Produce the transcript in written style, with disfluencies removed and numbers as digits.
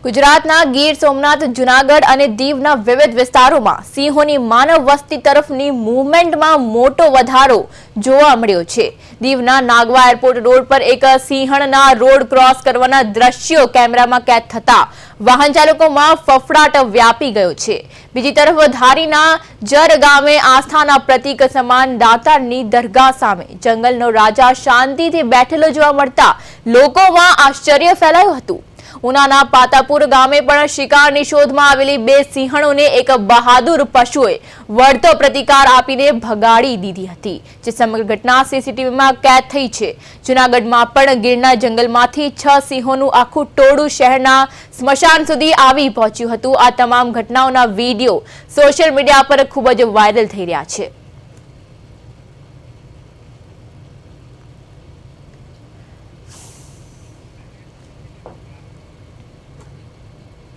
ગુજરાતના ગીર સોમનાથ, જૂનાગઢ અને દીવના વિવિધ વિસ્તારોમાં સિંહોની માનવ વસ્તી તરફની મૂવમેન્ટમાં મોટો વધારો જોવા મળ્યો છે। દીવના નાગવા એરપોર્ટ રોડ પર એક સિંહણના રોડ ક્રોસ કરવાના દ્રશ્યો કેમેરામાં કેદ થતા વાહન ચાલકોમાં ફફડાટ વ્યાપી ગયો છે। બીજી તરફ ધારીના જર ગામે આસ્થાના પ્રતીક સમાન દાતારની દરગાહ સામે જંગલનો રાજા શાંતિથી બેઠેલો જોવા મળતા લોકોમાં આશ્ચર્ય ફેલાયું હતું। ઉનાના પાતાપુર ગામે પણ શિકારની શોધમાં આવેલી બે સિંહણોને એક બહાદુર પશુએ વળતો પ્રતિકાર આપીને ભગાડી દીધી હતી, જે સમગ્ર ઘટના સીસીટીવીમાં કેદ થઈ છે। જૂનાગઢમાં પણ ગીરના જંગલમાંથી 6 સિંહોનું આખું ટોળું શહેરના સ્મશાન સુધી આવી પહોંચ્યું હતું। આ તમામ ઘટનાઓના વિડીયો સોશિયલ મીડિયા પર ખૂબ જ વાયરલ થઈ રહ્યા છે।